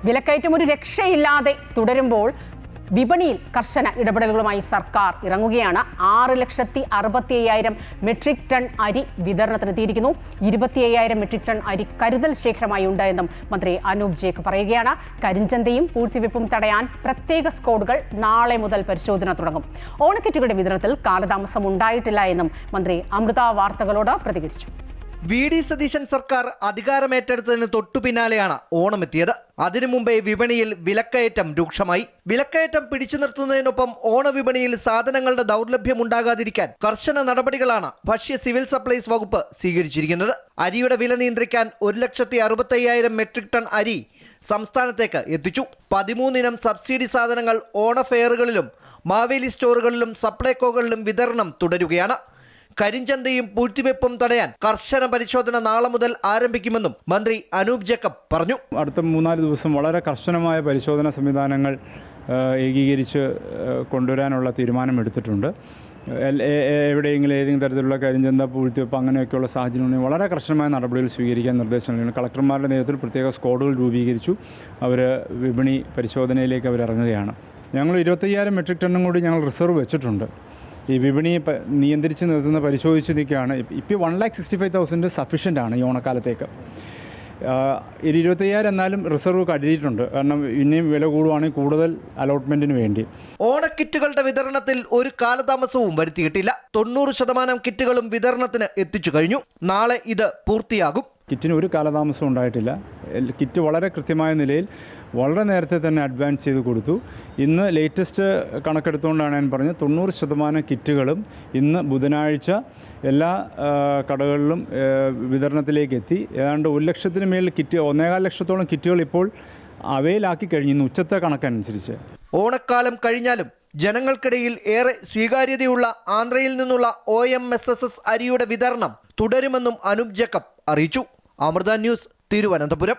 വിലക്കയറ്റം ഒരു രക്ഷയില്ലാതെ തുടരുമ്പോൾ വിപണിയിൽ കർശന ഇടപെടലുകളുമായി സർക്കാർ ഇറങ്ങുകയാണ്. 6,60,50,000 മെട്രിക് ടൺ അരി വിതരണത്തിനെത്തിയിരിക്കുന്നു. 25,000 മെട്രിക് ടൺ അരി കരുതൽ ശേഖരമായി ഉണ്ട് എന്നും മന്ത്രി അനൂപ് ജേക്കബ് പറയുകയാണ്. കരിഞ്ചന്തയും പൂഴ്ത്തിവെപ്പും തടയാൻ പ്രത്യേക സ്ക്വാഡുകൾ നാളെ മുതൽ പരിശോധന തുടങ്ങും. ഓണക്കിറ്റുകളുടെ വിതരണത്തിൽ കാലതാമസം ഉണ്ടായിട്ടില്ല എന്നും മന്ത്രി അമൃത വാർത്തകളോട് പ്രതികരിച്ചു. വി.ഡി. സതീശൻ സർക്കാർ അധികാരമേറ്റെടുത്തതിന് തൊട്ടു പിന്നാലെയാണ് ഓണമെത്തിയത്. അതിനു മുമ്പേ വിപണിയിൽ വിലക്കയറ്റം രൂക്ഷമായി. വിലക്കയറ്റം പിടിച്ചു നിർത്തുന്നതിനൊപ്പം ഓണവിപണിയിൽ സാധനങ്ങളുടെ ദൗർലഭ്യം ഉണ്ടാകാതിരിക്കാൻ കർശന നടപടികളാണ് ഭക്ഷ്യ സിവിൽ സപ്ലൈസ് വകുപ്പ് സ്വീകരിച്ചിരിക്കുന്നത്. അരിയുടെ വില നിയന്ത്രിക്കാൻ 1,60,50,000 മെട്രിക് ടൺ അരി സംസ്ഥാനത്തേക്ക് എത്തിച്ചു. 13 ഇനം സബ്സിഡി സാധനങ്ങൾ ഓണഫെയറുകളിലും മാവേലി സ്റ്റോറുകളിലും സപ്ലൈകോകളിലും വിതരണം തുടരുകയാണ്. കരിഞ്ചന്തയും പൂഴ്ത്തിവെപ്പും തടയാൻ കർശന പരിശോധന നാളെ മുതൽ ആരംഭിക്കുമെന്നും മന്ത്രി അനൂപ് ജേക്കബ് പറഞ്ഞു. അടുത്ത 3-4 ദിവസം വളരെ കർശനമായ പരിശോധനാ സംവിധാനങ്ങൾ ഏകീകരിച്ച് കൊണ്ടുവരാനുള്ള തീരുമാനമെടുത്തിട്ടുണ്ട്. എവിടെയെങ്കിലും ഏതെങ്കിലും തരത്തിലുള്ള കരിഞ്ചന്ത പൂഴ്ത്തിവെപ്പ് അങ്ങനെയൊക്കെയുള്ള സാഹചര്യങ്ങളിൽ വളരെ കർശനമായ നടപടികൾ സ്വീകരിക്കാൻ നിർദ്ദേശം നൽകുന്നു. കളക്ടർമാരുടെ നേതൃത്വത്തിൽ പ്രത്യേക സ്ക്വാഡുകൾ രൂപീകരിച്ചു. അവർ വിപണി പരിശോധനയിലേക്ക് ഇറങ്ങുകയാണ്. ഞങ്ങൾ 25,000 മെട്രിക് ടണ്ണും കൂടി ഞങ്ങൾ റിസർവ് വെച്ചിട്ടുണ്ട്. ഈ വിപണിയെ നിയന്ത്രിച്ച് നിർത്തുന്ന പരിശോധിച്ച് നിൽക്കുകയാണ്. ഇപ്പോൾ 1,65,000 സഫീഷ്യൻ്റ് ആണ് ഈ ഓണക്കാലത്തേക്ക്. 25,000 എന്നാലും റിസർവ് കരുതിയിട്ടുണ്ട്. കാരണം ഇനിയും വില കൂടുവാണെങ്കിൽ കൂടുതൽ അലോട്ട്മെൻറ്റിന് വേണ്ടി. ഓണക്കിറ്റുകളുടെ വിതരണത്തിൽ ഒരു കാലതാമസവും വരുത്തിയിട്ടില്ല. 90% കിറ്റുകളും വിതരണത്തിന് എത്തിച്ചു കഴിഞ്ഞു. നാളെ ഇത് പൂർത്തിയാകും. കിറ്റിന് ഒരു കാലതാമസവും ഉണ്ടായിട്ടില്ല. കിറ്റ് വളരെ കൃത്യമായ നിലയിൽ വളരെ നേരത്തെ തന്നെ അഡ്വാൻസ് ചെയ്ത് കൊടുത്തു. ഇന്ന് ലേറ്റസ്റ്റ് കണക്കെടുത്തുകൊണ്ടാണ് ഞാൻ പറഞ്ഞത് 90% കിറ്റുകളും ഇന്ന് ബുധനാഴ്ച എല്ലാ കടകളിലും വിതരണത്തിലേക്ക് എത്തി. ഏതാണ്ട് 1,00,000 മേൽ കിറ്റ്, 1,15 ലക്ഷത്തോളം കിറ്റുകൾ ഇപ്പോൾ അവയിലാക്കി കഴിഞ്ഞു ഉച്ചത്തെ കണക്കനുസരിച്ച്. ഓണക്കാലം കഴിഞ്ഞാലും ജനങ്ങൾക്കിടയിൽ ഏറെ സ്വീകാര്യതയുള്ള ആന്ധ്രയിൽ നിന്നുള്ള OMSS അരിയുടെ വിതരണം തുടരുമെന്നും അനൂപ് ജേക്കബ് അറിയിച്ചു. അമൃത ന്യൂസ്, തിരുവനന്തപുരം.